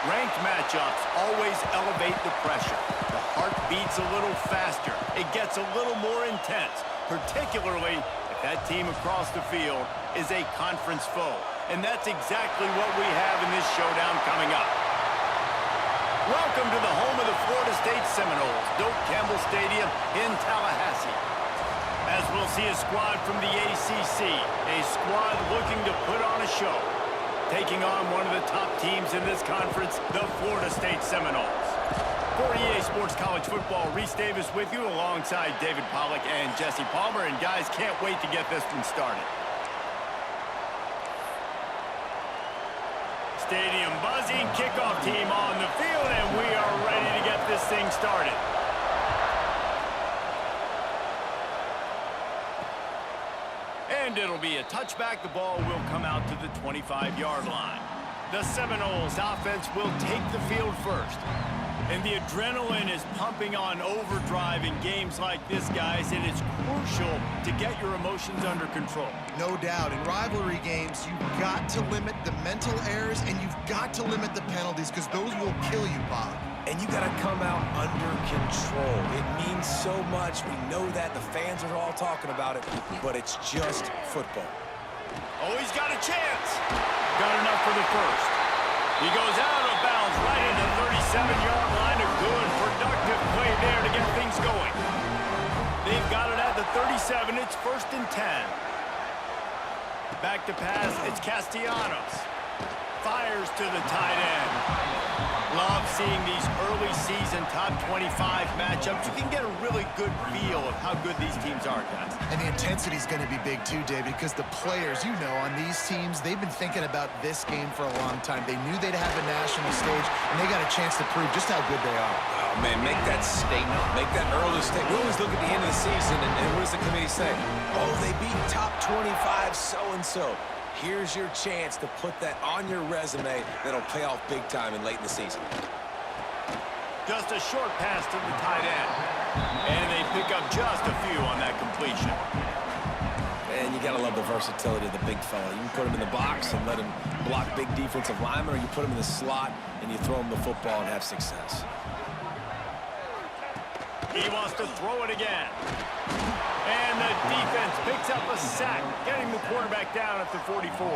Ranked matchups always elevate the pressure. The heart beats a little faster. It gets a little more intense, particularly if that team across the field is a conference foe. And that's exactly what we have in this showdown coming up. Welcome to the home of the Florida State Seminoles, Doak Campbell Stadium in Tallahassee. As we'll see a squad from the ACC, a squad looking to put on a show, taking on one of the top teams in this conference, the Florida State Seminoles. For EA Sports College Football, Reese Davis with you alongside David Pollack and Jesse Palmer. And guys, can't wait to get this one started. Stadium buzzing, kickoff team on the field, and we are ready to get this thing started. And it'll be a touchback. The ball will come out to the 25-yard line. The Seminoles offense will take the field first. And the adrenaline is pumping on overdrive in games like this, guys, and it's crucial to get your emotions under control. No doubt. In rivalry games, you've got to limit the mental errors, and you've got to limit the penalties, because those will kill you, Bob. And you got to come out under control. It means so much. We know that. The fans are all talking about it, but it's just football. Oh, he's got a chance. Got enough for the first. He goes out of bounds right into the 37-yard line. A good, productive play there to get things going. They've got it at the 37. It's 1st and 10. Back to pass. It's Castellanos. Fires to the tight end. Love seeing these early season top 25 matchups. You can get a really good feel of how good these teams are, guys. And the intensity is going to be big too, David, because the players, you know, on these teams, they've been thinking about this game for a long time. They knew they'd have a national stage, and they got a chance to prove just how good they are. Oh, man, make that statement. Make that early statement. We always look at the end of the season, and what does the committee say? Oh, they beat top 25 so-and-so. Here's your chance to put that on your resume that'll pay off big time and late in the season. Just a short pass to the tight end. And they pick up just a few on that completion. And you got to love the versatility of the big fella. You can put him in the box and let him block big defensive linemen, or you put him in the slot and you throw him the football and have success. He wants to throw it again. And the defense picks up a sack, getting the quarterback down at the 44.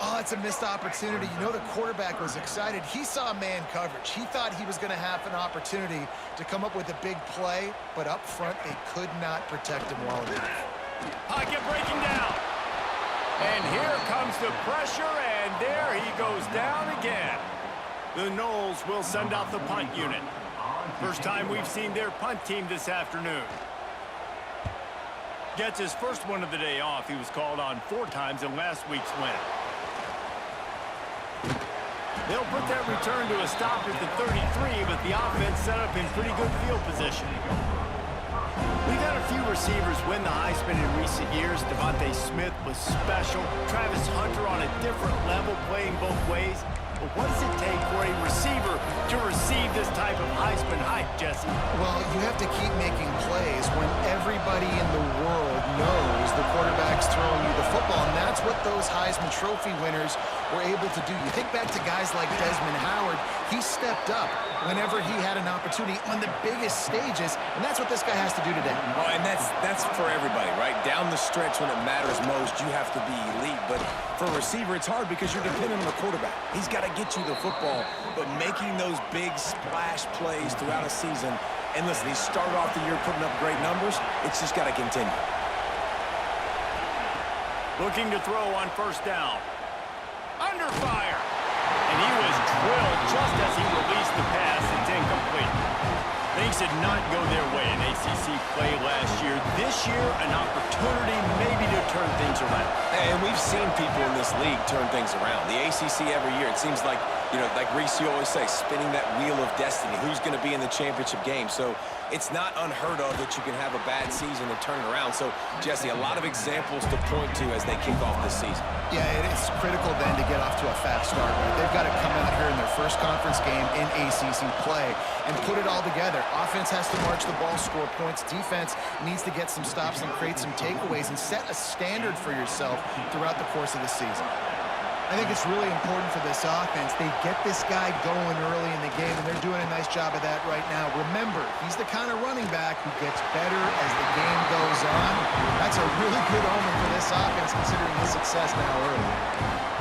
Oh, it's a missed opportunity. You know, the quarterback was excited. He saw man coverage. He thought he was going to have an opportunity to come up with a big play, but up front, they could not protect him well enough. Pocket breaking down. And here comes the pressure, and there he goes down again. The Noles will send out the punt unit. First time we've seen their punt team this afternoon. Gets his first one of the day off. He was called on 4 times in last week's win. They'll put that return to a stop at the 33, but the offense set up in pretty good field position. We've had a few receivers win the Heisman in recent years. Devontae Smith was special. Travis Hunter on a different level, playing both ways. But what does it take for a receiver to receive this type of Heisman hype, Jesse? Well, you have to keep making plays when everybody in the world knows the quarterback's throwing you the football, and that's what those Heisman Trophy winners were able to do. You think back to guys like Desmond Howard. He stepped up whenever he had an opportunity on the biggest stages, and that's what this guy has to do today. Oh, and that's for everybody, right? Down the stretch when it matters most, you have to be elite. But for a receiver, it's hard because you're dependent on the quarterback. He's got to get you the football, but making those big splash plays throughout a season, and listen, he started off the year putting up great numbers. It's just got to continue. Looking to throw on first down. Under fire. And he was drilled just as he released the pass. It's incomplete. Things did not go their way in ACC play last year. This year, an opportunity maybe to turn things around. And we've seen people in this league turn things around. The ACC every year, it seems like, you know, like Reese, you always say, spinning that wheel of destiny. Who's going to be in the championship game? So it's not unheard of that you can have a bad season and turn it around. So, Jesse, a lot of examples to point to as they kick off this season. Yeah, it is critical then to get off to a fast start. Right? They've got to come out here in their first conference game in ACC play and put it all together. Offense has to march the ball, score points. Defense needs to get some stops and create some takeaways and set a standard for yourself throughout the course of the season. I think it's really important for this offense. They get this guy going early in the game, and they're doing a nice job of that right now. Remember, he's the kind of running back who gets better as the game goes on. That's a really good omen for this offense, considering his success now early.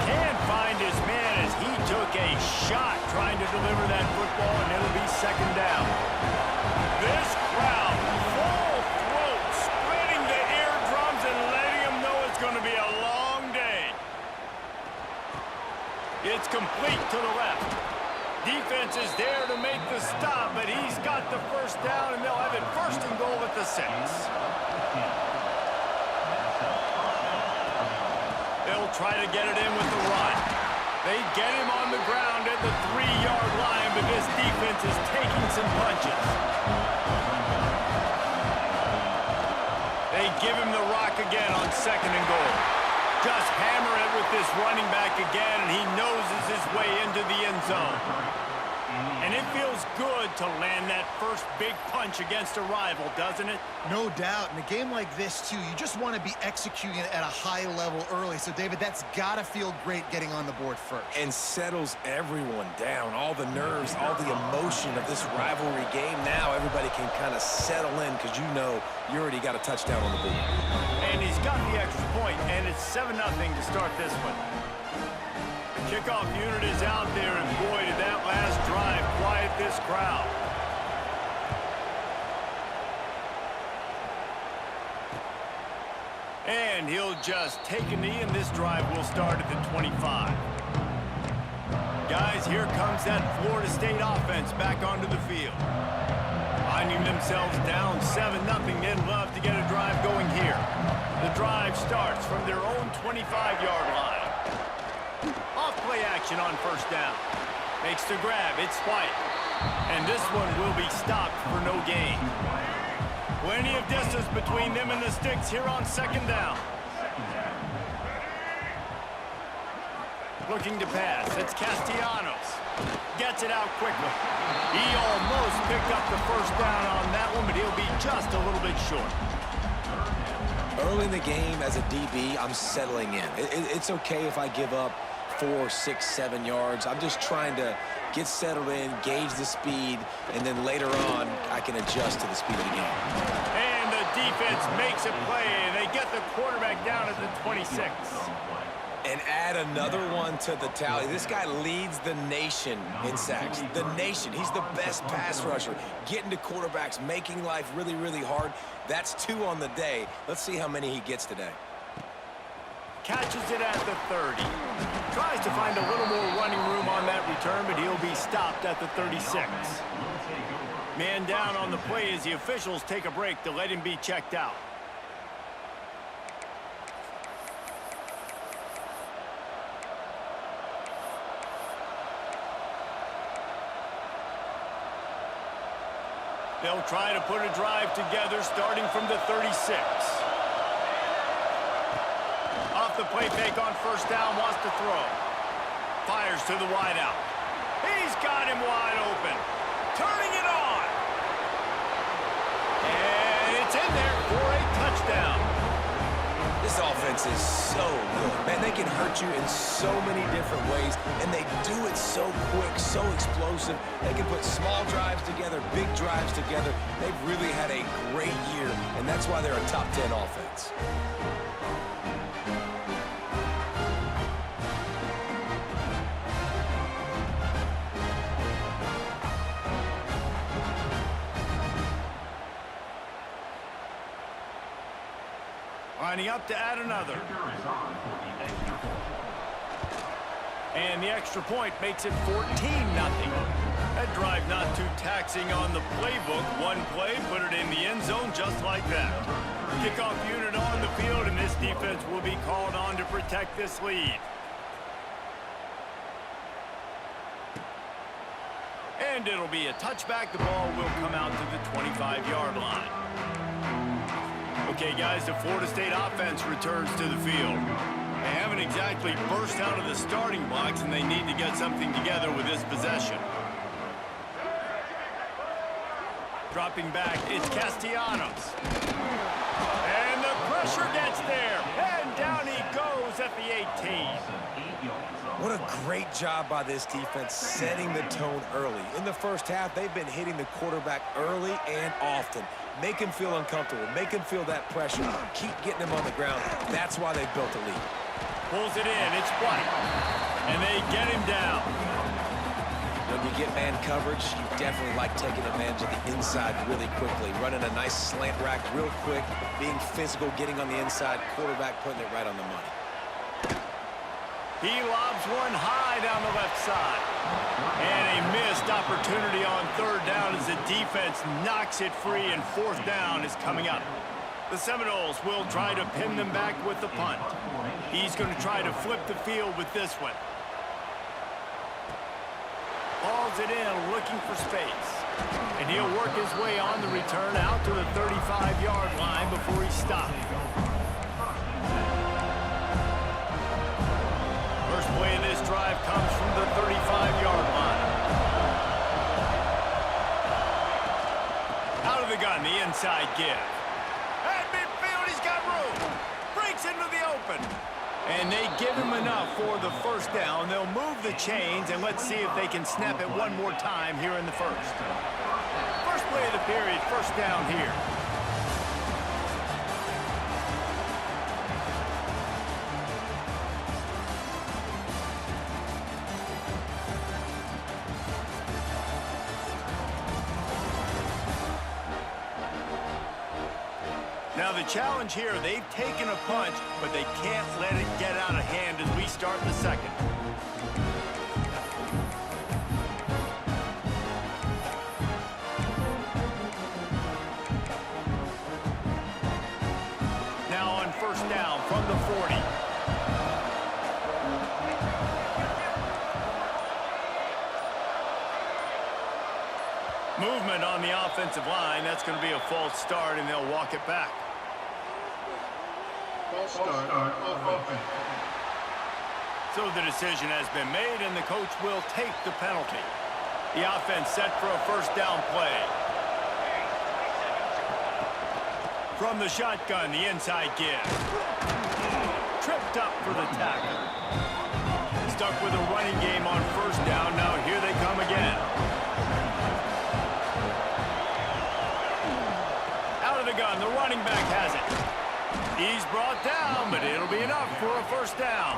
Can't find his man as he took a shot trying to deliver that football, and it'll be second down. This crowd, full throat, splitting the eardrums and letting them know it's going to be a long day. It's complete to the left. Defense is there to make the stop, but he's got the first down, and they'll have it first and goal at the 6. They'll try to get it in with the run. They get him on the ground at the 3-yard line, but this defense is taking some punches. They give him the rock again on second and goal. Just hammer it with this running back again, and he noses his way into the end zone. And it feels good to land that first big punch against a rival, doesn't it? No doubt. In a game like this, too, you just want to be executing at a high level early. So, David, that's got to feel great getting on the board first. And settles everyone down. All the nerves, all the emotion of this rivalry game. Now everybody can kind of settle in because you know you already got a touchdown on the board. And he's got the extra point, and it's 7-0 to start this one. The kickoff unit is out there, and boy, did that last drive quiet this crowd. And he'll just take a knee, and this drive will start at the 25. Guys, here comes that Florida State offense back onto the field. Finding themselves down 7-0, they'd love to get a drive going here. The drive starts from their own 25-yard line. Off-play action on first down. Makes the grab. It's White. And this one will be stopped for no gain. Plenty of distance between them and the sticks here on second down. Looking to pass. It's Castellanos. Gets it out quickly. He almost picked up the first down on that one, but he'll be just a little bit short. Early in the game as a DB, I'm settling in. It's okay if I give up 4, 6, 7 yards. I'm just trying to get settled in, gauge the speed, and then later on, I can adjust to the speed of the game. And the defense makes a play, and they get the quarterback down at the 26. And add another one to the tally. This guy leads the nation in sacks. The nation. He's the best pass rusher. Getting to quarterbacks, making life really, really hard. That's 2 on the day. Let's see how many he gets today. Catches it at the 30. Tries to find a little more running room on that return, but he'll be stopped at the 36. Man down on the play as the officials take a break to let him be checked out. They'll try to put a drive together starting from the 36. Off the play fake on first down, wants to throw. Fires to the wideout. He's got him wide open. Turning it on. And it's in there for a touchdown. This offense is so good. Man, they can hurt you in so many different ways, and they do it so quick, so explosive. They can put small drives together, big drives together. They've really had a great year, and that's why they're a top 10 offense. Lining up to add another. And the extra point makes it 14-0. That drive not too taxing on the playbook. One play, put it in the end zone just like that. Kickoff unit on the field, and this defense will be called on to protect this lead. And it'll be a touchback. The ball will come out to the 25-yard line. Okay, guys, the Florida State offense returns to the field. They haven't exactly burst out of the starting blocks, and they need to get something together with this possession. Dropping back, it's Castellanos. And the pressure gets there. And down he goes at the 18. What a great job by this defense setting the tone early. In the first half, they've been hitting the quarterback early and often. Make him feel uncomfortable. Make him feel that pressure. Keep getting him on the ground. That's why they built the lead. Pulls it in. It's White. And they get him down. When you get man coverage, you definitely like taking advantage of the inside really quickly. Running a nice slant rack real quick, being physical, getting on the inside, quarterback putting it right on the money. He lobs one high down the left side. And a missed opportunity on third down as the defense knocks it free, and fourth down is coming up. The Seminoles will try to pin them back with the punt. He's going to try to flip the field with this one. Hauls it in, looking for space. And he'll work his way on the return out to the 35-yard line before he stopped. First play of this drive comes from the 35-yard line. Out of the gun, the inside give. At midfield, he's got room. Breaks into the open. And they give him enough for the first down. They'll move the chains, and let's see if they can snap it one more time here in the first. First play of the period, first down here. Now the challenge here, they've taken a punch, but they can't let it get out of hand as we start the second. Now on first down from the 40. Movement on the offensive line. That's going to be a false start, and they'll walk it back. False start offense. So the decision has been made, and the coach will take the penalty. The offense set for a first down play. From the shotgun, the inside give. Tripped up for the tackle. Stuck with a running game on first down. Now here they come again. Out of the gun, the running back has it. He's brought down, but it'll be enough for a first down.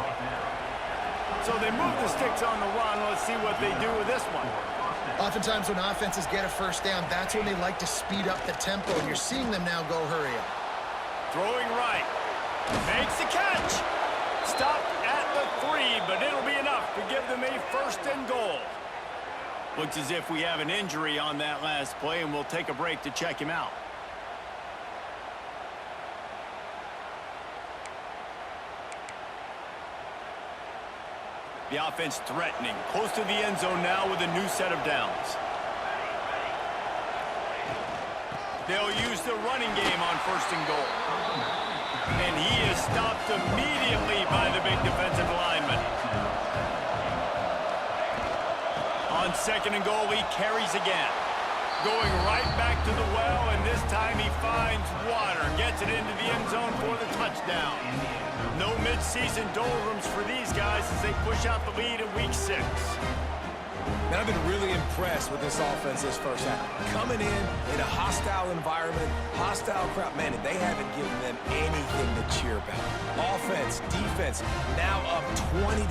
So they move the sticks on the run. Let's see what they do with this one. Oftentimes when offenses get a first down, that's when they like to speed up the tempo, and you're seeing them now go hurry up. Throwing right. Makes the catch. Stopped at the 3, but it'll be enough to give them a first and goal. Looks as if we have an injury on that last play, and we'll take a break to check him out. The offense threatening, close to the end zone now with a new set of downs. They'll use the running game on first and goal. And he is stopped immediately by the big defensive lineman. On second and goal, he carries again. Going right back to the well, and this time he finds water. Gets it into the end zone for the touchdown. No midseason doldrums for these guys as they push out the lead in week 6. Now, I've been really impressed with this offense this first half. Coming in a hostile environment, hostile crowd, man, they haven't given them anything to cheer about. Offense, defense, now up 20-0,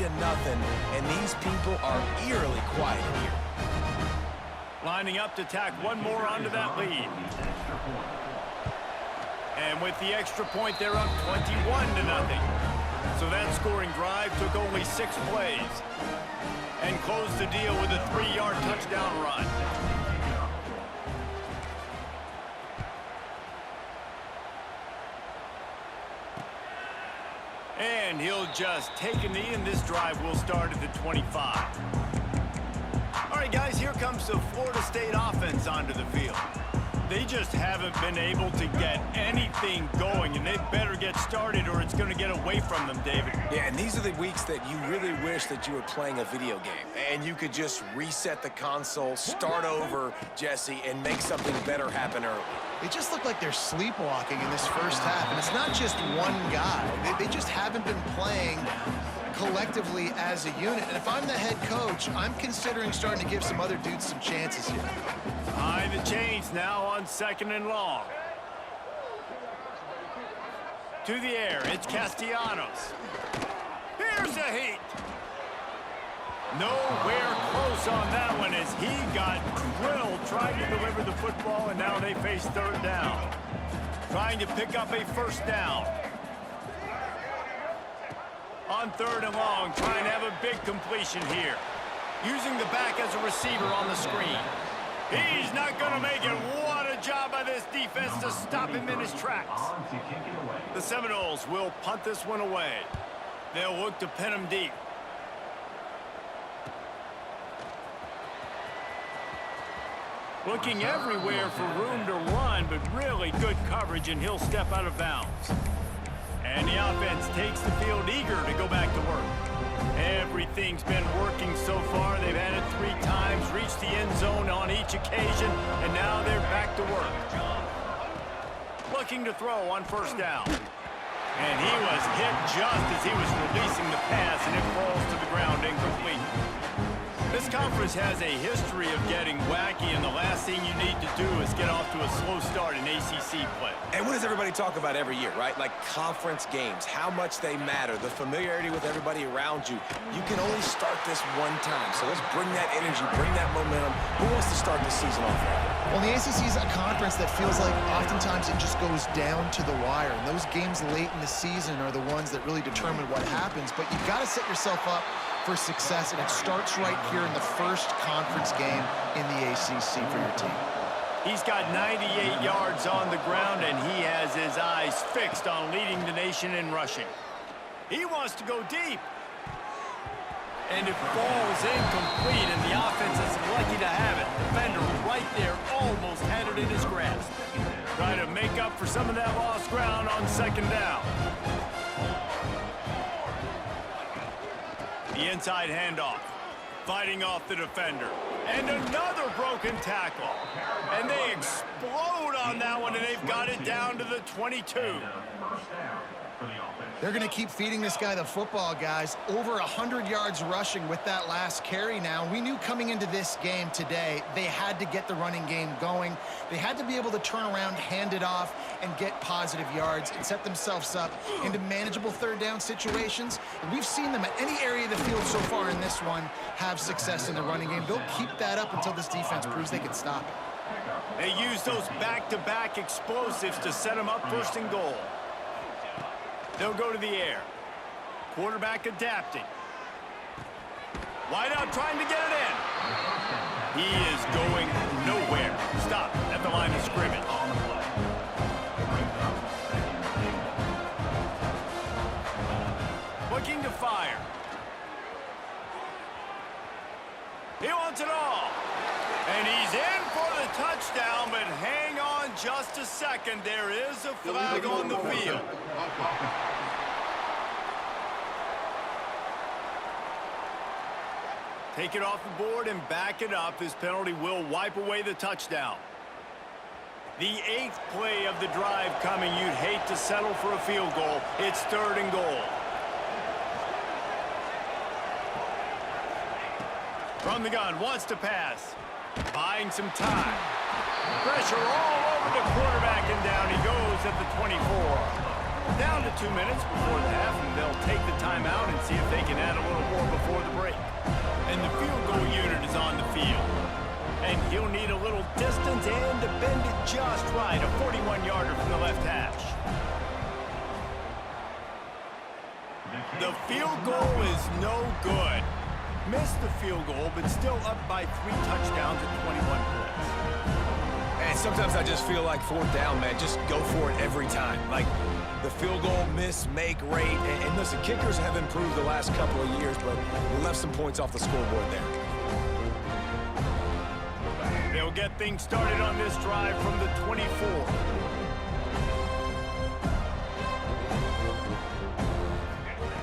and these people are eerily quiet here. Lining up to tack one more onto that lead. And with the extra point, they're up 21-0. So that scoring drive took only 6 plays and closed the deal with a 3-yard touchdown run. And he'll just take a knee, and this drive will start at the 25. All right, guys, here comes the Florida State offense onto the field. They just haven't been able to get anything going, and they better get started or it's going to get away from them, David. Yeah, and these are the weeks that you really wish that you were playing a video game and you could just reset the console, start over, Jesse, and make something better happen early. They just look like they're sleepwalking in this first half, and it's not just one guy. They just haven't been playing collectively as a unit. And if I'm the head coach, I'm considering starting to give some other dudes some chances here. Behind the chains now on 2nd and long. To the air, it's Castellanos. Here's a heat. Nowhere close on that one as he got drilled trying to deliver the football, and now they face 3rd down. Trying to pick up a 1st down. On 3rd and long, trying to have a big completion here. Using the back as a receiver on the screen. He's not going to make it. What a job by this defense to stop him in his tracks. The Seminoles will punt this one away. They'll look to pin him deep. Looking everywhere for room to run, but really good coverage, and he'll step out of bounds. And the offense takes the field eager to go back to work. Everything's been working so far. They've had it 3 times, reached the end zone on each occasion, and now they're back to work. Looking to throw on 1st down. And he was hit just as he was releasing the pass, and it falls to the ground incomplete. This conference has a history of getting wacky, and the last thing you need to do is get off to a slow start in ACC play. And what does everybody talk about every year, right? Like conference games, how much they matter, the familiarity with everybody around you. You can only start this one time, so let's bring that energy, bring that momentum. Who wants to start the season off right? Well, the ACC is a conference that feels like oftentimes it just goes down to the wire. And those games late in the season are the ones that really determine what happens. But you've got to set yourself up for success, and it starts right here in the first conference game in the ACC for your team. He's got 98 yards on the ground, and he has his eyes fixed on leading the nation in rushing. He wants to go deep. And it falls incomplete, and the offense is lucky to have it. Defender right there almost had it in his grasp. Trying to make up for some of that lost ground on 2nd down. The inside handoff, fighting off the defender. And another broken tackle. And they explode on that one, and they've got it down to the 22. They're going to keep feeding this guy the football, guys. Over 100 yards rushing with that last carry now. We knew coming into this game today, they had to get the running game going. They had to be able to turn around, hand it off, and get positive yards and set themselves up into manageable 3rd down situations. And we've seen them at any area of the field so far in this one have success in the running game. They'll keep that up until this defense proves they can stop it. They use those back-to-back explosives to set them up 1st and goal. They'll go to the air. Quarterback adapting. Wide out trying to get it in. He is going nowhere. Stop at the line of scrimmage. Looking to fire. He wants it all. And he's in for the touchdown, but hang on just a second. There is a flag on the field. Take it off the board and back it up. This penalty will wipe away the touchdown. The 8th play of the drive coming. You'd hate to settle for a field goal. It's 3rd and goal. From the gun, wants to pass. Buying some time. Pressure all over the quarterback, and down he goes at the 24. Down to 2 minutes before the half, and they'll take the timeout and see if they can add a little more before the break. And the field goal unit is on the field. And he'll need a little distance and to bend it just right. A 41-yarder from the left hash. The field goal is no good. Missed the field goal, but still up by 3 touchdowns at 21 points. And sometimes I just feel like 4th down, man, just go for it every time. Like the field goal miss, make rate. And listen, kickers have improved the last couple of years, but we left some points off the scoreboard there. They'll get things started on this drive from the 24.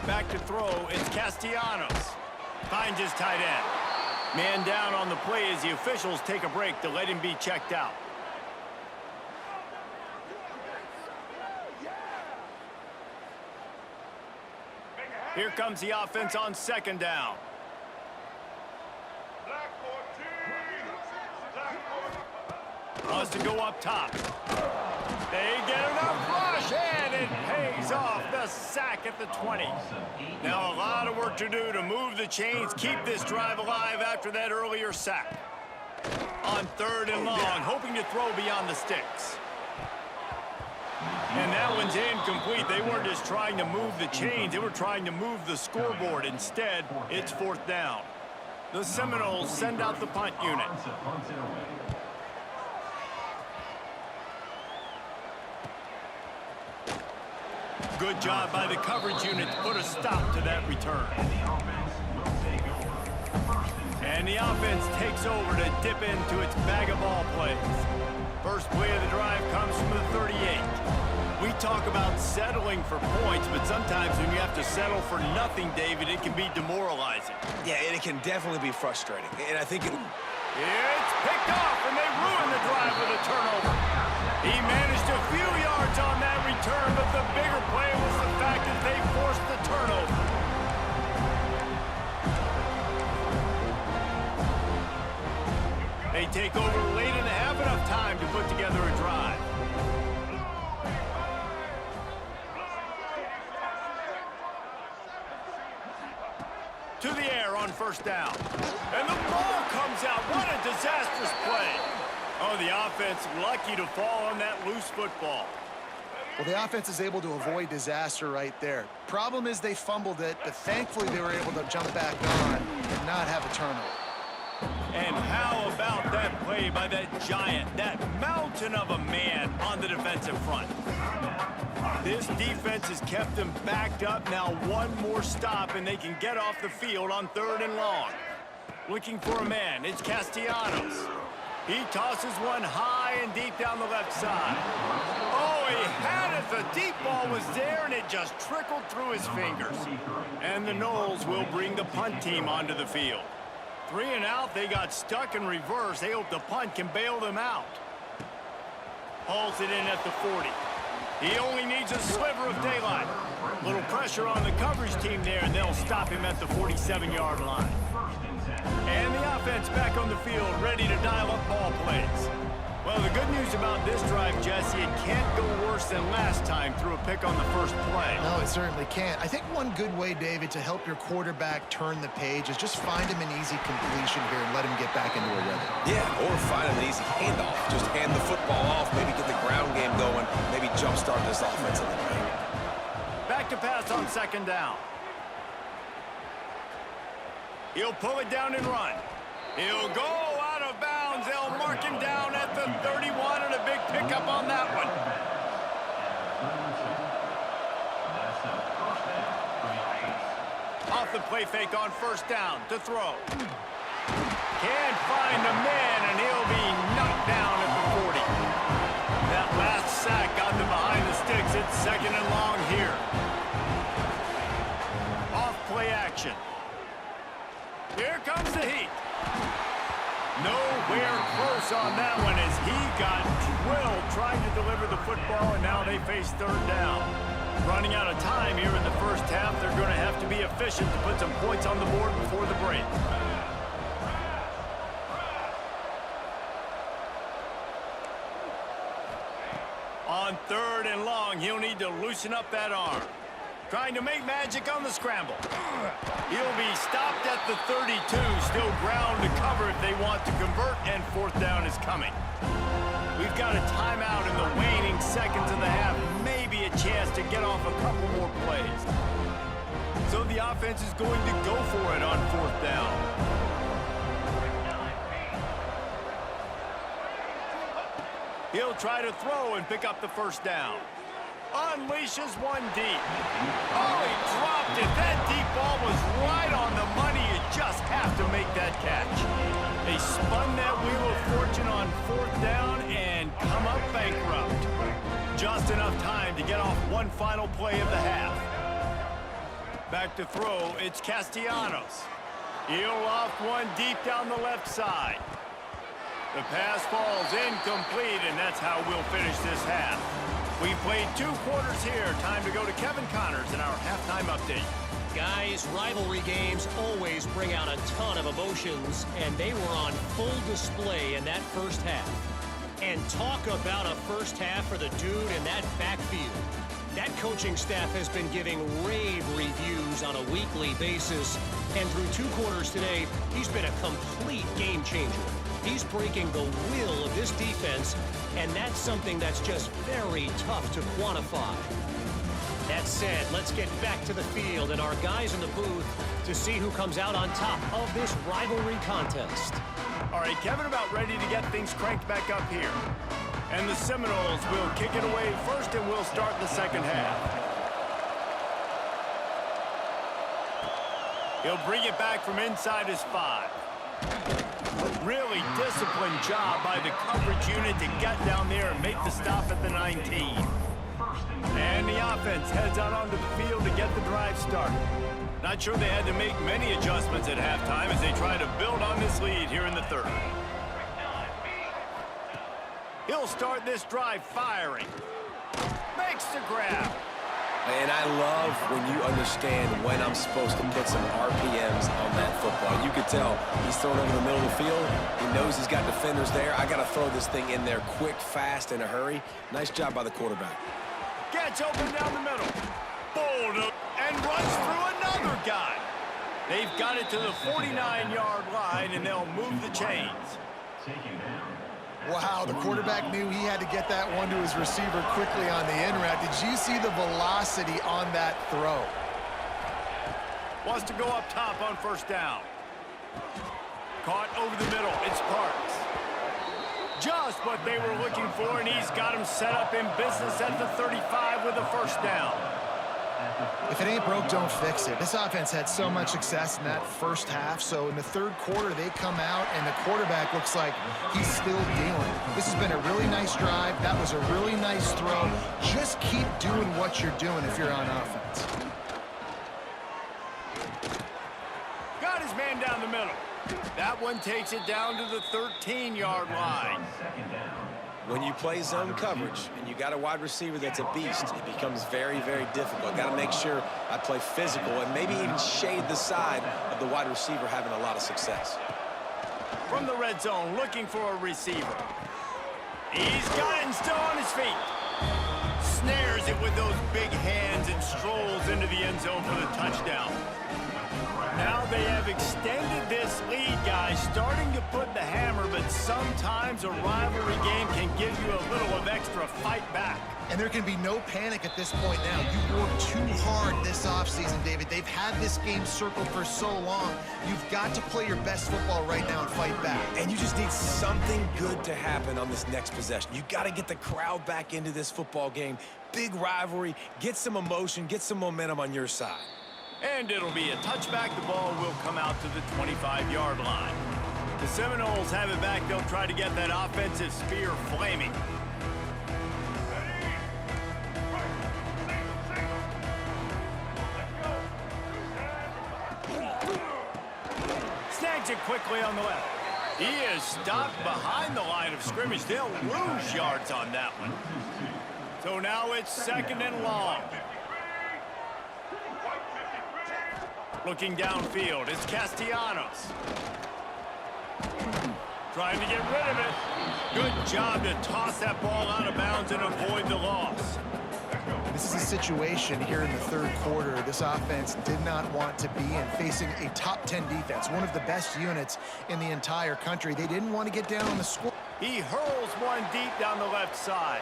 Back to throw, it's Castellanos. Finds his tight end. Man down on the play as the officials take a break to let him be checked out. Here comes the offense on second down. Wants to go up top. They get enough rush, and it pays off. The sack at the 20. Now a lot of work to do to move the chains, keep this drive alive after that earlier sack. On third and long, hoping to throw beyond the sticks. And that one's incomplete. They weren't just trying to move the chains, they were trying to move the scoreboard. Instead, it's fourth down. The Seminoles send out the punt unit. Good job by the coverage unit to put a stop to that return. And the offense takes over to dip into its bag of ball plays. First play of the drive comes from the 38. We talk about settling for points, but sometimes when you have to settle for nothing, David, it can be demoralizing. Yeah, and it can definitely be frustrating. And I think It's picked off, and they ruin the drive with a turnover. He managed a few yards on that return, but the bigger play was the fact that they forced the turnover. They take over late and have enough time to put together a drive. To the air on first down. And the ball comes out. What a disastrous play. Oh, the offense lucky to fall on that loose football. Well, the offense is able to avoid disaster right there. Problem is they fumbled it, but thankfully they were able to jump back on and not have a turnover. And how about that play by that giant, that mountain of a man on the defensive front? This defense has kept them backed up. Now one more stop, and they can get off the field on third and long. Looking for a man. It's Castellanos. He tosses one high and deep down the left side. Oh, he had it. The deep ball was there, and it just trickled through his fingers. And the Noles will bring the punt team onto the field. 3 and out, they got stuck in reverse. They hope the punt can bail them out. Hauls it in at the 40. He only needs a sliver of daylight. Little pressure on the coverage team there, and they'll stop him at the 47-yard line. And the offense back on the field, ready to dial up ball plays. Well, the good news about this drive, Jesse, it can't go worse than last time through a pick on the first play. No, it certainly can't. I think one good way, David, to help your quarterback turn the page is just find him an easy completion here and let him get back into a rhythm. Yeah, or find him an easy handoff. Just hand the football off, maybe get the ground game going, maybe jumpstart this offense a little bit. Back to pass on second down. He'll pull it down and run. He'll go out of bounds. They'll mark him down at the 31, and a big pickup on that one. Off the play fake on first down to throw. Can't find the man, and he'll be knocked down at the 40. That last sack got them behind the sticks. It's second and long here. Off play action. Here comes the heat. Nowhere close on that one as he got drilled trying to deliver the football, and now they face third down. Running out of time here in the first half, they're going to have to be efficient to put some points on the board before the break. On third and long, he'll need to loosen up that arm. Trying to make magic on the scramble. He'll be stopped at the 32, still ground to cover if they want to convert, and fourth down is coming. We've got a timeout in the waning seconds of the half, maybe a chance to get off a couple more plays. So the offense is going to go for it on fourth down. He'll try to throw and pick up the first down. Unleashes one deep. Oh, he dropped it. That deep ball was right on the money. You just have to make that catch. They spun that wheel of fortune on fourth down and come up bankrupt. Just enough time to get off one final play of the half. Back to throw, it's Castellanos. He'll loft one deep down the left side. The pass falls incomplete, and that's how we'll finish this half. We've played 2 quarters here. Time to go to Kevin Connors in our halftime update. Guys, rivalry games always bring out a ton of emotions, and they were on full display in that first half. And talk about a first half for the dude in that backfield. That coaching staff has been giving rave reviews on a weekly basis, and through 2 quarters today, he's been a complete game changer. He's breaking the will of this defense, and that's something that's just very tough to quantify. That said, let's get back to the field and our guys in the booth to see who comes out on top of this rivalry contest. All right, Kevin about ready to get things cranked back up here. And the Seminoles will kick it away first, and we'll start the second half. He'll bring it back from inside his 5. Really disciplined job by the coverage unit to get down there and make the stop at the 19. And the offense heads out onto the field to get the drive started. Not sure they had to make many adjustments at halftime as they try to build on this lead here in the third. He'll start this drive firing. Makes the grab. And I love when you understand when I'm supposed to put some RPMs on that football. You could tell he's throwing over the middle of the field. He knows he's got defenders there. I got to throw this thing in there quick, fast, in a hurry. Nice job by the quarterback. Gets open down the middle. Bold and runs through another guy. They've got it to the 49-yard line, and they'll move the chains. Wow, the quarterback knew he had to get that one to his receiver quickly on the in route. Did you see the velocity on that throw? Wants to go up top on first down. Caught over the middle. It's Parks. Just what they were looking for, and he's got him set up in business at the 35 with a first down. If it ain't broke, don't fix it. This offense had so much success in that first half, so in the third quarter, they come out, and the quarterback looks like he's still dealing. This has been a really nice drive. That was a really nice throw. Just keep doing what you're doing if you're on offense. Got his man down the middle. That one takes it down to the 13-yard line. When you play zone coverage and you got a wide receiver that's a beast, it becomes very, very difficult. Got to make sure I play physical and maybe even shade the side of the wide receiver having a lot of success. From the red zone, looking for a receiver. He's got it and still on his feet. Snares it with those big hands and strolls into the end zone for the touchdown. Now they have extended this lead, guys, starting to put the hammer, but sometimes a rivalry game can give you a little of extra fight back. And there can be no panic at this point now. You worked too hard this offseason, David. They've had this game circled for so long. You've got to play your best football right now and fight back. And you just need something good to happen on this next possession. You got to get the crowd back into this football game. Big rivalry, get some emotion, get some momentum on your side. And it'll be a touchback. The ball will come out to the 25-yard line. The Seminoles have it back. They'll try to get that offensive spear flaming. Snags it quickly on the left. He is stopped behind the line of scrimmage. They'll lose yards on that one. So now it's second and long. Looking downfield, it's Castellanos. Trying to get rid of it. Good job to toss that ball out of bounds and avoid the loss. This is a situation here in the third quarter this offense did not want to be in, facing a top 10 defense, one of the best units in the entire country. They didn't want to get down on the score. He hurls one deep down the left side.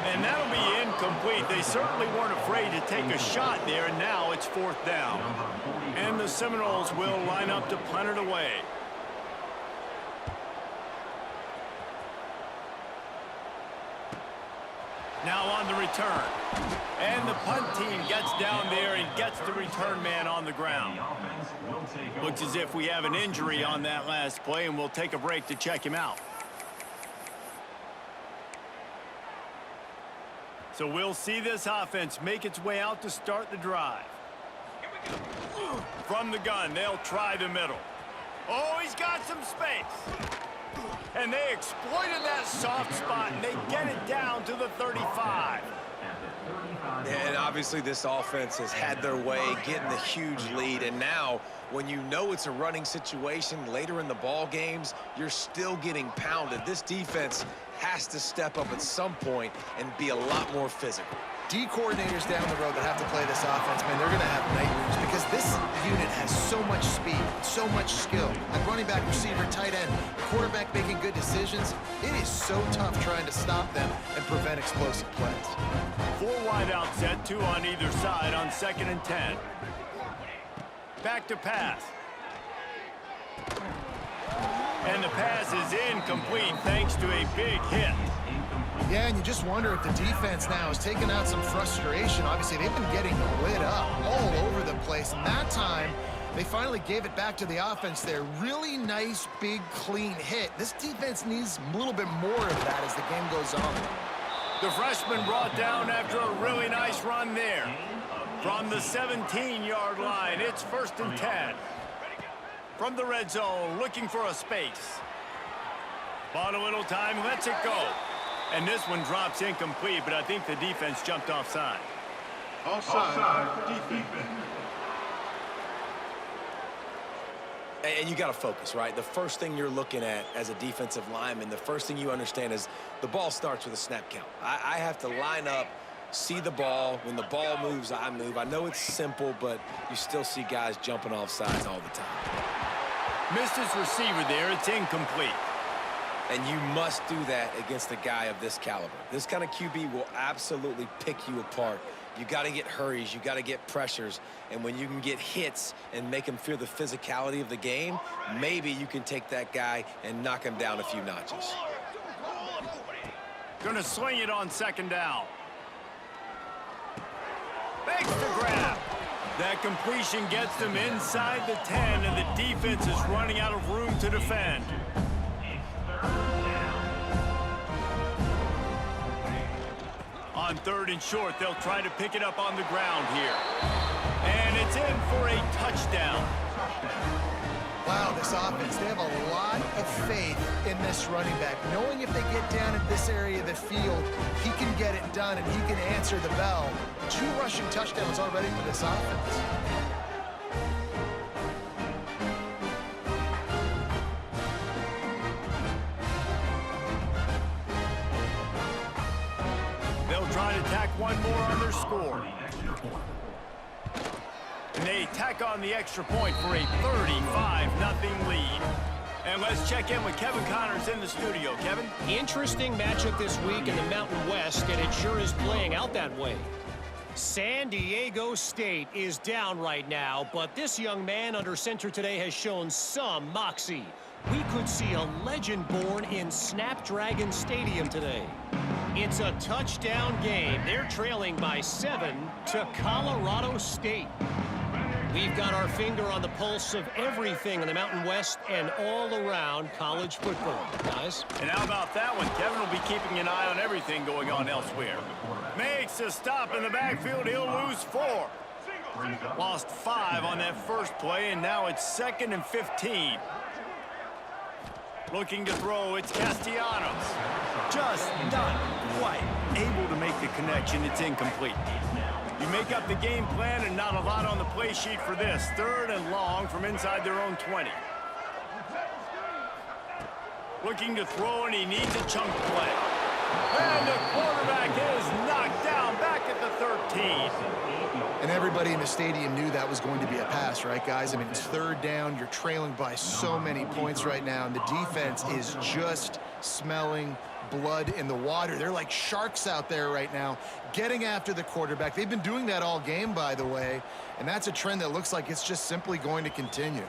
And that'll be incomplete. They certainly weren't afraid to take a shot there, and now it's fourth down. And the Seminoles will line up to punt it away. Now on the return. And the punt team gets down there and gets the return man on the ground. Looks as if we have an injury on that last play, and we'll take a break to check him out. So we'll see this offense make its way out to start the drive. From the gun, they'll try the middle. Oh, he's got some space. And they exploited that soft spot, and they get it down to the 35. And obviously this offense has had their way, getting the huge lead. And now, when you know it's a running situation later in the ball games, you're still getting pounded. This defense has to step up at some point and be a lot more physical. D coordinators down the road that have to play this offense, man, they're going to have nightmares because this unit has so much speed, so much skill. At running back, receiver, tight end, quarterback making good decisions, it is so tough trying to stop them and prevent explosive plays. 4 wide out set, 2 on either side on 2nd and 10. Back to pass. And the pass is incomplete thanks to a big hit. Yeah, and you just wonder if the defense now has taken out some frustration. Obviously, they've been getting lit up all over the place. And that time, they finally gave it back to the offense there. Really nice, big, clean hit. This defense needs a little bit more of that as the game goes on. The freshman brought down after a really nice run there. From the 17-yard line, it's 1st and 10. From the red zone, looking for a space. Bought a little time, lets it go. And this one drops incomplete, but I think the defense jumped offside. Offside, defense. And you got to focus, right? The first thing you're looking at as a defensive lineman, the first thing you understand is the ball starts with a snap count. I have to line up, see the ball. When the ball moves, I move. I know it's simple, but you still see guys jumping off sides all the time. Missed his receiver there. It's incomplete. And you must do that against a guy of this caliber. This kind of QB will absolutely pick you apart. You got to get hurries. You got to get pressures. And when you can get hits and make him feel the physicality of the game, maybe you can take that guy and knock him down a few notches. Gonna swing it on 2nd down. Makes the grab. That completion gets them inside the 10, and the defense is running out of room to defend. On 3rd and short, they'll try to pick it up on the ground here. And it's in for a touchdown. Wow, this offense, they have a lot of faith in this running back. Knowing if they get down in this area of the field, he can get it done and he can answer the bell. 2 rushing touchdowns already for this offense. Trying to tack one more on their score. And they tack on the extra point for a 35-0 lead. And let's check in with Kevin Connors in the studio. Kevin? Interesting matchup this week in the Mountain West, and it sure is playing out that way. San Diego State is down right now, but this young man under center today has shown some moxie. We could see a legend born in Snapdragon Stadium today. It's a touchdown game. They're trailing by 7 to Colorado State. We've got our finger on the pulse of everything in the Mountain West and all around college football, guys. And how about that one? Kevin will be keeping an eye on everything going on elsewhere. Makes a stop in the backfield. He'll lose 4. Lost 5 on that first play, and now it's 2nd and 15. Looking to throw, it's Castellanos. Just not quite able to make the connection. It's incomplete. You make up the game plan and not a lot on the play sheet for this. 3rd and long from inside their own 20. Looking to throw, and he needs a chunk play. And the quarterback is knocked down back at the 13. And everybody in the stadium knew that was going to be a pass, right, guys? I mean, it's 3rd down. You're trailing by so many points right now, and the defense is just smelling blood in the water. They're like sharks out there right now, getting after the quarterback. They've been doing that all game, by the way, and that's a trend that looks like it's just simply going to continue.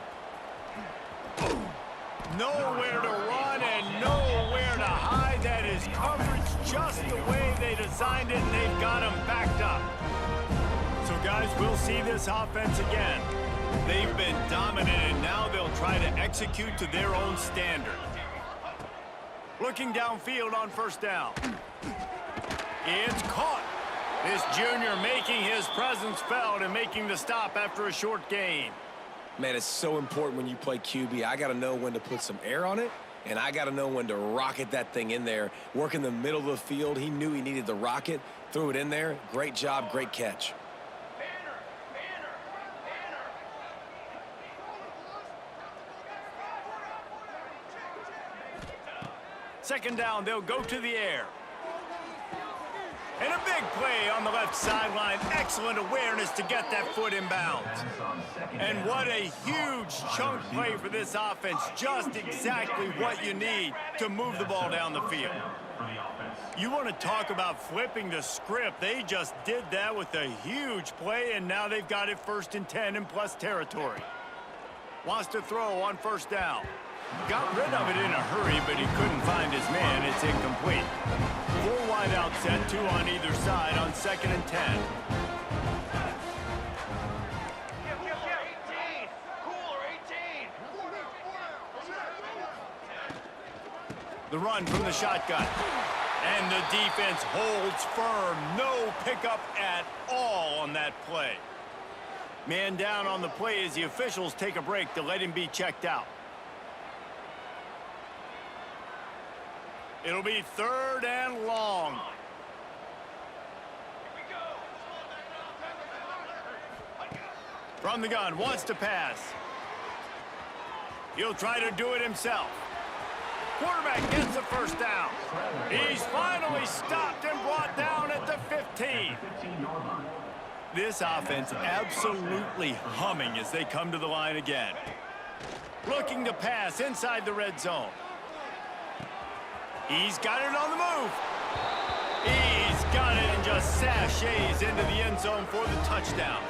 Nowhere to run and nowhere to hide. That is coverage just the way they designed it, and they've got him backed up. So, guys, we'll see this offense again. They've been dominant, and now they'll try to execute to their own standard. Looking downfield on 1st down. It's caught. This junior making his presence felt and making the stop after a short gain. Man, it's so important when you play QB. I got to know when to put some air on it And I got to know when to rocket that thing in there. Work in the middle of the field. He knew he needed the rocket. Threw it in there. Great job, great catch. Second down, they'll go to the air. And a big play on the left sideline. Excellent awareness to get that foot in bounds. And what a huge chunk play for this offense. Just exactly what you need to move the ball down the field. You want to talk about flipping the script. They just did that with a huge play, and now they've got it 1st and 10 in plus territory. Wants to throw on first down. Got rid of it in a hurry, but he couldn't find his man. It's incomplete. 4 wide out set, 2 on either side on 2nd and 10. The run from the shotgun. And the defense holds firm. No pickup at all on that play. Man down on the play as the officials take a break to let him be checked out. It'll be 3rd and long. From the gun, wants to pass. He'll try to do it himself. Quarterback gets the first down. He's finally stopped and brought down at the 15. This offense absolutely humming as they come to the line again. Looking to pass inside the red zone. He's got it on the move. He's got it and just sashays into the end zone for the touchdown.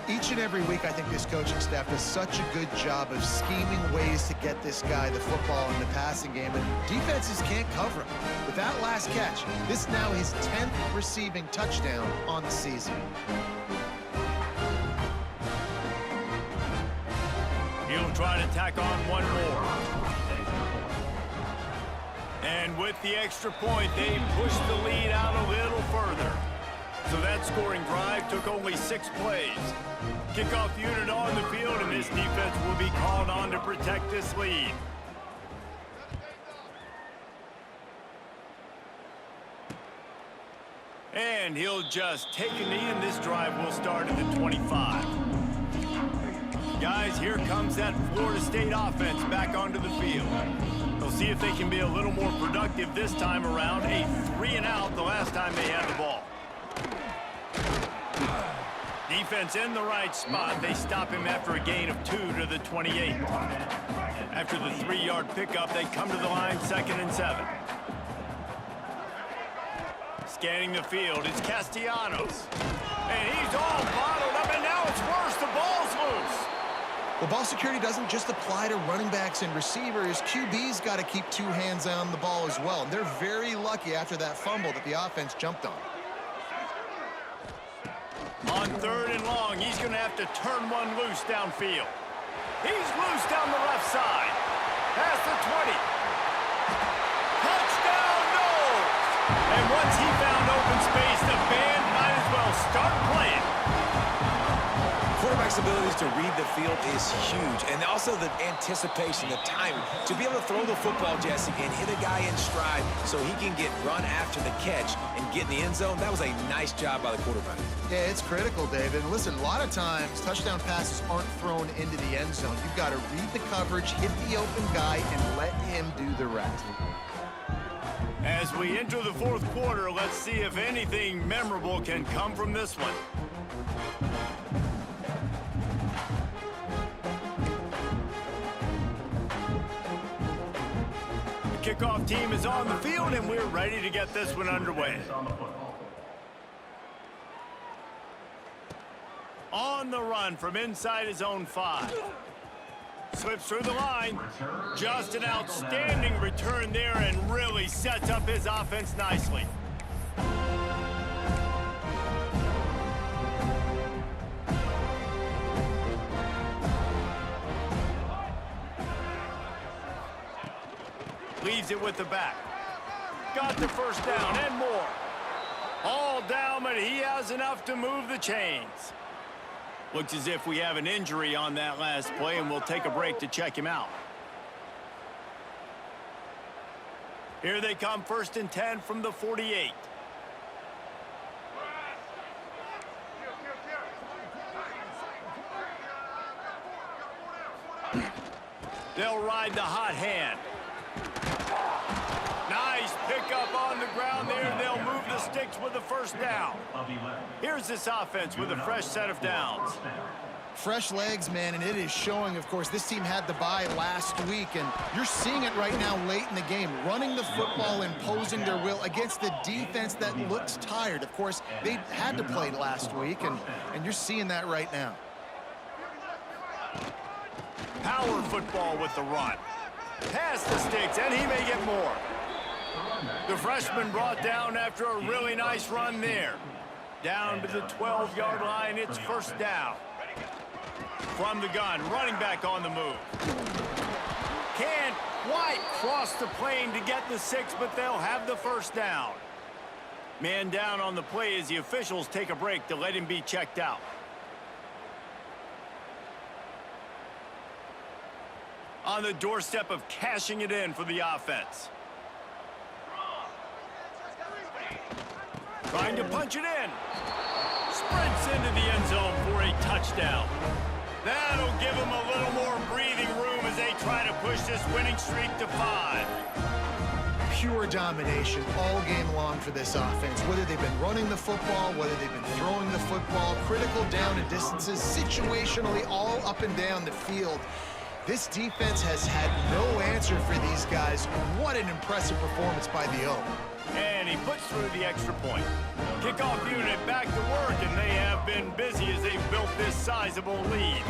Each and every week, I think this coaching staff does such a good job of scheming ways to get this guy the football in the passing game, and defenses can't cover him. With that last catch, this is now his 10th receiving touchdown on the season. He'll try to tack on one more. And with the extra point, they pushed the lead out a little further. So that scoring drive took only 6 plays. Kickoff unit on the field, and this defense will be called on to protect this lead. And he'll just take a knee, and this drive will start at the 25. Guys, here comes that Florida State offense back onto the field. They'll see if they can be a little more productive this time around. A 3-and-out the last time they had the ball. Defense in the right spot. They stop him after a gain of 2 to the 28. After the 3-yard pickup, they come to the line 2nd and 7. Scanning the field, it's Castellanos. And he's all bottled up, and now it's worse. The ball's loose. Well, ball security doesn't just apply to running backs and receivers. QB's got to keep 2 hands on the ball as well. And they're very lucky after that fumble that the offense jumped on. On 3rd and long, he's going to have to turn one loose downfield. He's loose down the left side. Past the 20. Touchdown, no! And once he found open space, the band might as well start playing. Quarterback's abilities to read the field is huge, and also the anticipation, the timing. To be able to throw the football, Jesse, and hit a guy in stride so he can get run after the catch and get in the end zone, that was a nice job by the quarterback. Yeah, it's critical, David. And listen, a lot of times, touchdown passes aren't thrown into the end zone. You've got to read the coverage, hit the open guy, and let him do the rest. As we enter the 4th quarter, let's see if anything memorable can come from this one. The kickoff team is on the field, and we're ready to get this one underway. On the run from inside his own 5. Slips through the line. Just an outstanding return there and really sets up his offense nicely. Leaves it with the back. Got the first down and more. All down, but he has enough to move the chains. Looks as if we have an injury on that last play, and we'll take a break to check him out. Here they come, 1st and 10 from the 48. They'll ride the hot hand. Nice pickup on the ground there. They'll move the sticks with the 1st down. Here's this offense with a fresh set of downs. Fresh legs, man, and it is showing, of course. This team had the bye last week, and you're seeing it right now late in the game. Running the football, imposing their will against the defense that looks tired. Of course, they had to play last week, and you're seeing that right now. Power football with the run. Past the sticks, and he may get more. The freshman brought down after a really nice run there. Down to the 12-yard line, it's 1st down. From the gun, running back on the move. Can't quite cross the plane to get the 6, but they'll have the 1st down. Man down on the play as the officials take a break to let him be checked out. On the doorstep of cashing it in for the offense. Trying to punch it in. Sprints into the end zone for a touchdown. That'll give them a little more breathing room as they try to push this winning streak to 5. Pure domination all game long for this offense. Whether they've been running the football, whether they've been throwing the football, critical down and distances, situationally all up and down the field. This defense has had no answer for these guys. What an impressive performance by the O. And he puts through the extra point. Kickoff unit back to work, and they have been busy as they've built this sizable lead.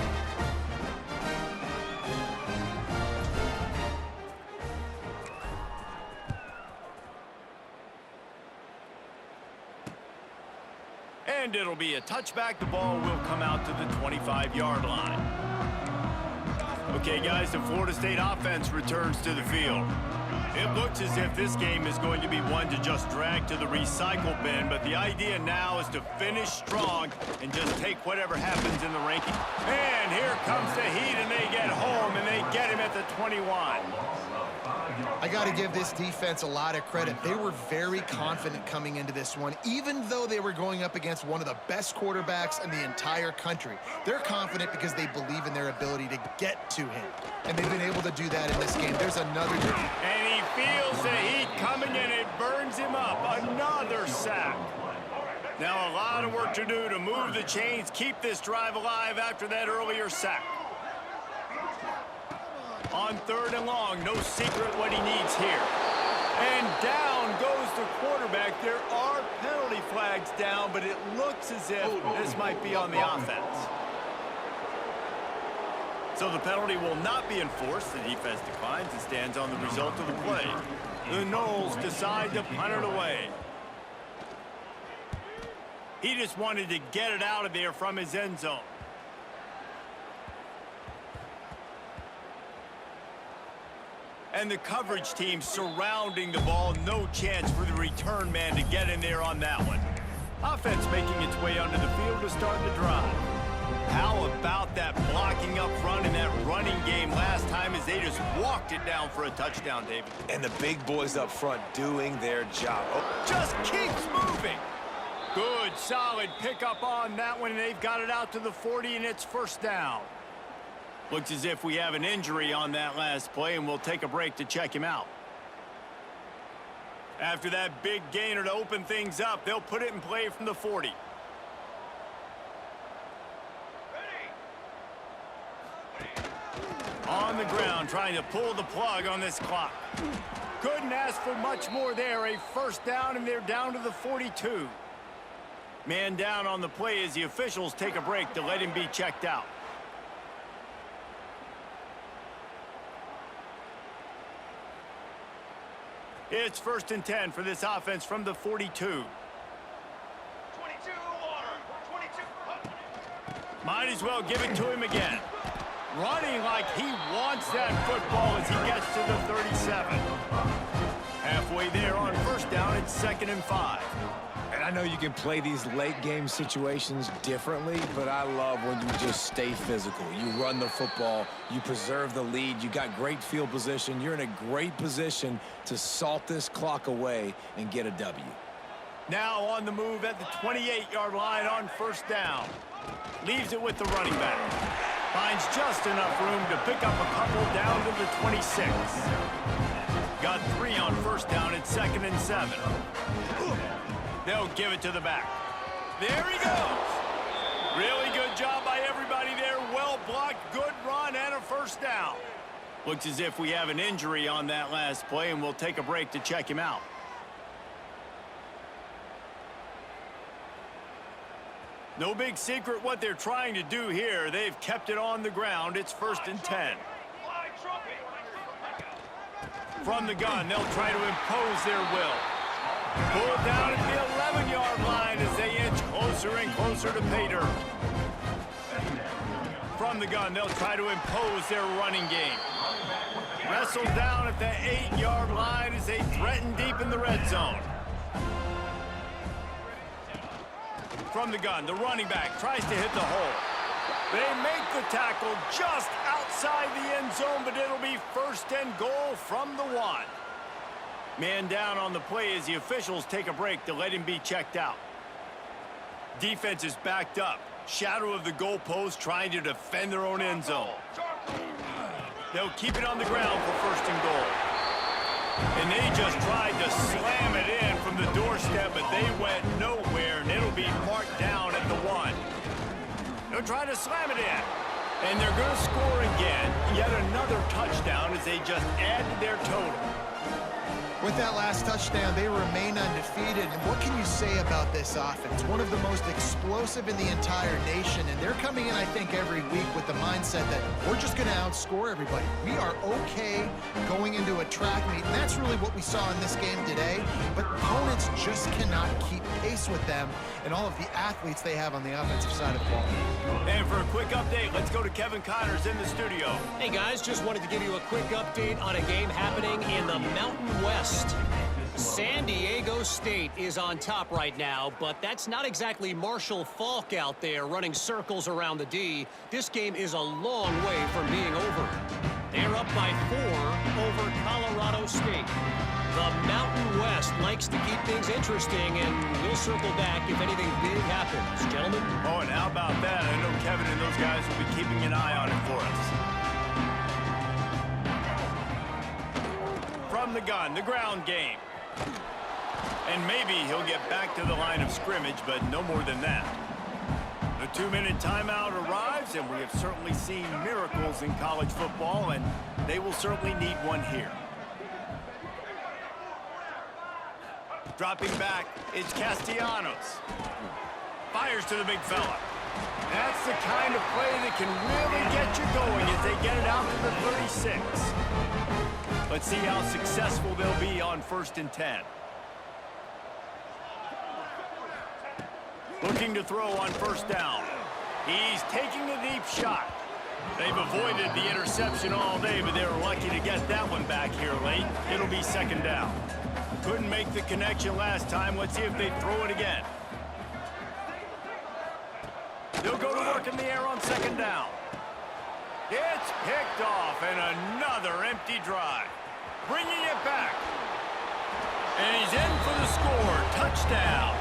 And it'll be a touchback. The ball will come out to the 25-yard line. Okay, guys, the Florida State offense returns to the field. It looks as if this game is going to be one to just drag to the recycle bin, but the idea now is to finish strong and just take whatever happens in the ranking. And here comes the heat, and they get home, and they get him at the 21. I got to give this defense a lot of credit. They were very confident coming into this one, even though they were going up against one of the best quarterbacks in the entire country. They're confident because they believe in their ability to get to him, and they've been able to do that in this game. There's another. And he feels the heat coming, and it burns him up. Another sack. Now a lot of work to do to move the chains, keep this drive alive after that earlier sack. On 3rd and long, no secret what he needs here. And down goes the quarterback. There are penalty flags down, but it looks as if this might be on the offense. So the penalty will not be enforced. The defense declines and stands on the result of the play. The Noles decide to punt it away. He just wanted to get it out of there from his end zone. And the coverage team surrounding the ball. No chance for the return man to get in there on that one. Offense making its way onto the field to start the drive. How about that blocking up front in that running game last time as they just walked it down for a touchdown, David? And the big boys up front doing their job. Oh. Just keeps moving. Good, solid pickup on that one, and they've got it out to the 40, and it's 1st down. Looks as if we have an injury on that last play, and we'll take a break to check him out. After that big gainer to open things up, they'll put it in play from the 40. On the ground, trying to pull the plug on this clock. Couldn't ask for much more there. A 1st down, and they're down to the 42. Man down on the play as the officials take a break to let him be checked out. It's 1st and 10 for this offense from the 42. 22, Might as well give it to him again. Running like he wants that football as he gets to the 37. Halfway there on 1st down, it's 2nd and 5. And I know you can play these late game situations differently, but I love when you just stay physical. You run the football, you preserve the lead, you got great field position. You're in a great position to salt this clock away and get a W. Now on the move at the 28-yard line on first down. Leaves it with the running back. Finds just enough room to pick up a couple down to the 26. Got 3 on first down at 2nd and 7. They'll give it to the back. There he goes. Really good job by everybody there. Well blocked, good run, and a first down. Looks as if we have an injury on that last play, and we'll take a break to check him out. No big secret what they're trying to do here. They've kept it on the ground. It's 1st and 10. From the gun, they'll try to impose their will. Pulled down at the 11-yard line as they inch closer and closer to pay dirt. From the gun, they'll try to impose their running game. Wrestled down at the 8-yard line as they threaten deep in the red zone. From the gun, the running back tries to hit the hole. They make the tackle just outside the end zone, but it'll be 1st and goal from the 1. Man down on the play as the officials take a break to let him be checked out. Defense is backed up. Shadow of the goalpost trying to defend their own end zone. They'll keep it on the ground for 1st and goal. And they just tried to slam it in from the doorstep, but they went nowhere, and it'll be marked down at the 1. They'll try to slam it in. And they're going to score again. Yet another touchdown as they just add to their total. With that last touchdown, they remain undefeated. And what can you say about this offense? One of the most explosive in the entire nation. And they're coming in, I think, every week with the mindset that we're just going to outscore everybody. We are okay going into a track meet. And that's really what we saw in this game today. But opponents just cannot keep pace with them and all of the athletes they have on the offensive side of the ball. And for a quick update, let's go to Kevin Connors in the studio. Hey, guys, just wanted to give you a quick update on a game happening in the Mountain West. San Diego State is on top right now, but that's not exactly Marshall Faulk out there running circles around the D. This game is a long way from being over. They're up by 4 over Colorado State. The Mountain West likes to keep things interesting, and we'll circle back if anything big happens. Gentlemen? Oh, and how about that? I know Kevin and those guys will be keeping an eye on it for us. From the gun, the ground game. And maybe he'll get back to the line of scrimmage, but no more than that. The 2-minute timeout arrives, and we have certainly seen miracles in college football, and they will certainly need one here. Dropping back, it's Castellanos. Fires to the big fella. That's the kind of play that can really get you going as they get it out to the 36. Let's see how successful they'll be on 1st and 10. Looking to throw on 1st down. He's taking a deep shot. They've avoided the interception all day, but they were lucky to get that one back here late. It'll be 2nd down. Couldn't make the connection last time. Let's see if they throw it again. They'll go to work in the air on 2nd down. It's picked off, and another empty drive. Bringing it back. And he's in for the score. Touchdown.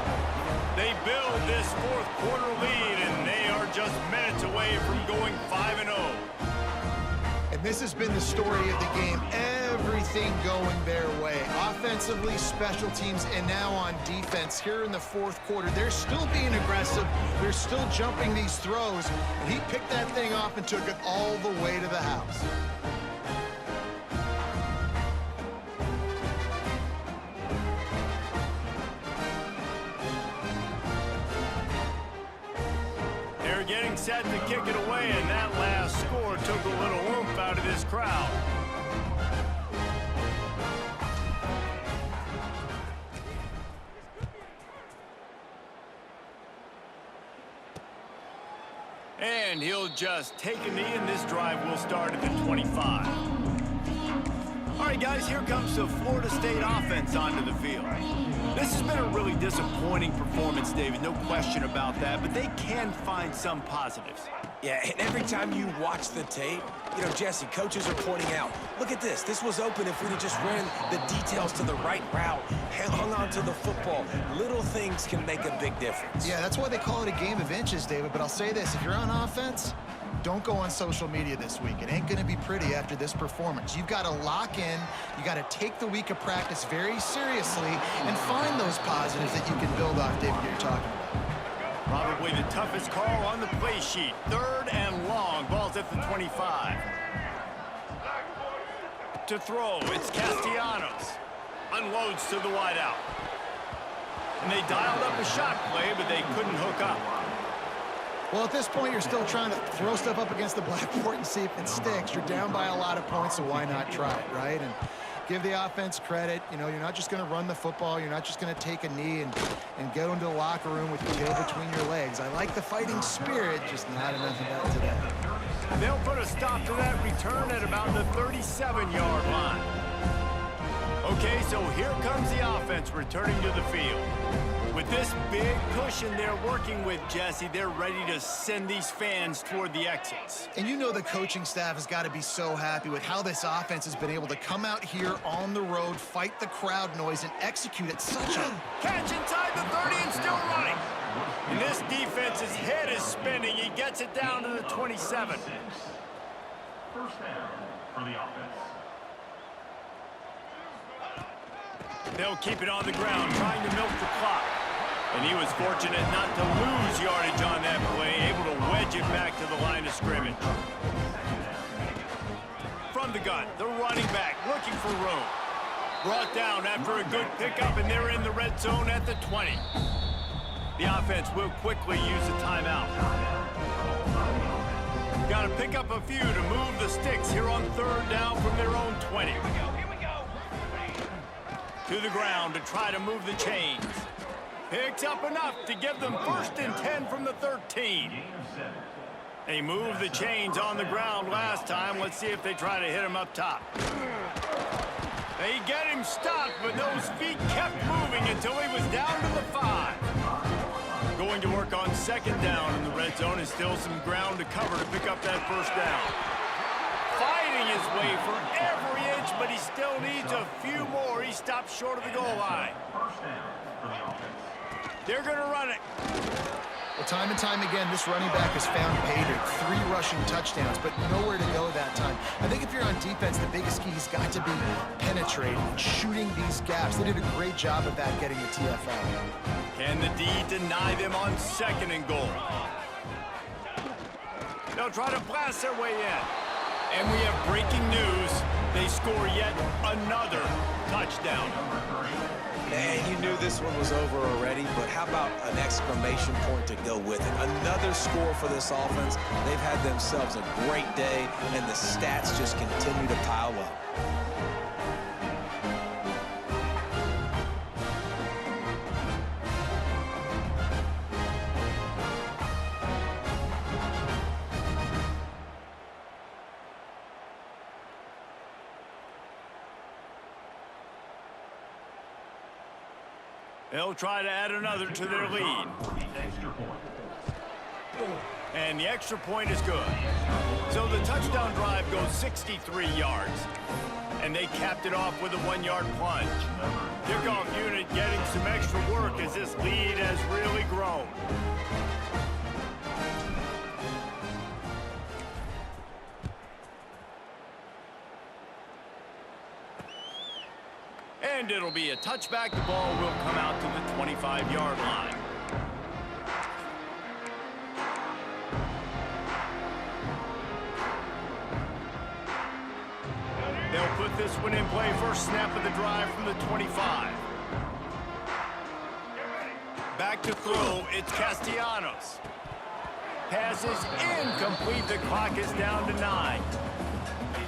They build this 4th quarter lead, and they are just minutes away from going 5-0. And this has been the story of the game. Everything going their way. Offensively, special teams, and now on defense. Here in the 4th quarter, they're still being aggressive. They're still jumping these throws. And he picked that thing off and took it all the way to the house. They're getting set to kick it away, and that last score took a little oomph out of this crowd. And he'll just take a knee, and this drive will start at the 25. All right, guys, here comes the Florida State offense onto the field. This has been a really disappointing performance, David, no question about that, but they can find some positives. Yeah, and every time you watch the tape, you know, Jesse, coaches are pointing out, look at this. This was open if we'd have just ran the details to the right route, hung on to the football. Little things can make a big difference. Yeah, that's why they call it a game of inches, David. But I'll say this, if you're on offense, don't go on social media this week. It ain't going to be pretty after this performance. You've got to lock in. You got to take the week of practice very seriously and find those positives that you can build off, David, you're talking about. Probably the toughest call on the play sheet. 3rd and long. Ball's at the 25. To throw, it's Castellanos. Unloads to the wideout. And they dialed up a shot play, but they couldn't hook up. Well, at this point, you're still trying to throw stuff up against the blackboard and see if it sticks. You're down by a lot of points, so why not try it, right? And give the offense credit. You know, you're not just going to run the football. You're not just going to take a knee and go into the locker room with your tail between your legs. I like the fighting spirit, just not enough of that today. They'll put a stop to that return at about the 37-yard line. Okay, so here comes the offense returning to the field. With this big cushion they're working with, Jesse, they're ready to send these fans toward the exits. And you know the coaching staff has got to be so happy with how this offense has been able to come out here on the road, fight the crowd noise, and execute at such a... Catch inside the 30 and still running. And this defense's head is spinning. He gets it down to the 27. First down for the offense. They'll keep it on the ground, trying to milk the clock. And he was fortunate not to lose yardage on that play, able to wedge it back to the line of scrimmage. From the gun, the running back looking for room. Brought down after a good pickup, and they're in the red zone at the 20. The offense will quickly use a timeout. Got to pick up a few to move the sticks here on 3rd down from their own 20. Here we go. To the ground to try to move the chains. Picks up enough to give them 1st and 10 from the 13. They moved the chains on the ground last time. Let's see if they try to hit him up top. They get him stopped, but those feet kept moving until he was down to the 5. Going to work on 2nd down in the red zone, and still some ground to cover to pick up that 1st down. Fighting his way for every inch, but he still needs a few more. He stopped short of the goal line. They're going to run it. Well, time and time again, this running back has found pay dirt. 3 rushing touchdowns, but nowhere to go that time. I think if you're on defense, the biggest key has got to be penetrating, shooting these gaps. They did a great job of that getting the TFL. Can the D deny them on 2nd and goal? They'll try to blast their way in. And we have breaking news. They score yet another touchdown. Man, you knew this one was over already, but how about an exclamation point to go with it? Another score for this offense. They've had themselves a great day, and the stats just continue to pile up. They'll try to add another to their lead. And the extra point is good. So the touchdown drive goes 63 yards. And they capped it off with a 1-yard plunge. Kickoff unit getting some extra work as this lead has really grown. And it'll be a touchback. The ball will come out to the 25-yard line. They'll put this one in play. First snap of the drive from the 25. Back to throw. It's Castellanos. Pass is incomplete. The clock is down to 9.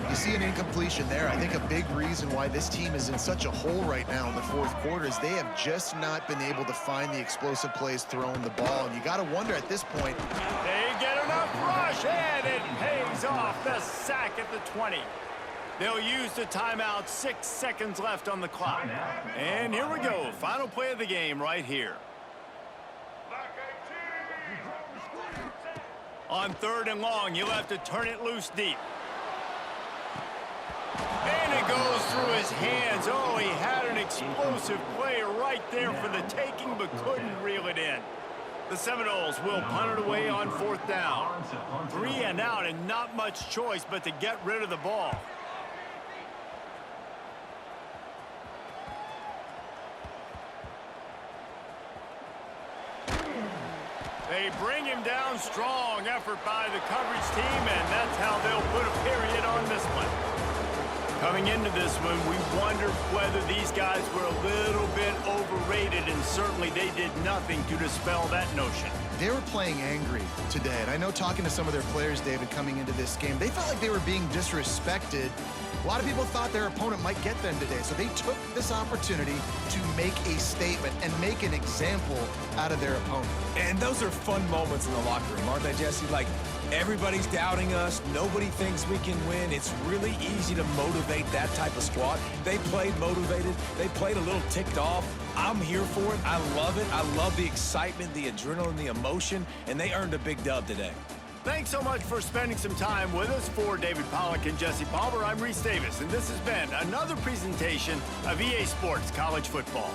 You see an incompletion there. I think a big reason why this team is in such a hole right now in the 4th quarter is they have just not been able to find the explosive plays throwing the ball. And you got to wonder at this point. They get enough rush, and it pays off. The sack at the 20. They'll use the timeout, 6 seconds left on the clock. And here we go, final play of the game right here. On 3rd and long, you'll have to turn it loose deep. And it goes through his hands. Oh, he had an explosive play right there for the taking, but couldn't reel it in. The Seminoles will punt it away on 4th down. 3 and out, and not much choice but to get rid of the ball. They bring him down strong. Effort by the coverage team, and that's how they'll put a period on this one. Coming into this one, we wondered whether these guys were a little bit overrated, and certainly they did nothing to dispel that notion. They were playing angry today, and I know talking to some of their players, David, coming into this game, they felt like they were being disrespected. A lot of people thought their opponent might get them today, so they took this opportunity to make a statement and make an example out of their opponent. And those are fun moments in the locker room, aren't they, Jesse? Like, everybody's doubting us. Nobody thinks we can win. It's really easy to motivate that type of squad. They played motivated. They played a little ticked off. I'm here for it. I love it. I love the excitement, the adrenaline, the emotion, and they earned a big dub today. Thanks so much for spending some time with us. For David Pollack and Jesse Palmer, I'm Reese Davis, and this has been another presentation of EA Sports College Football.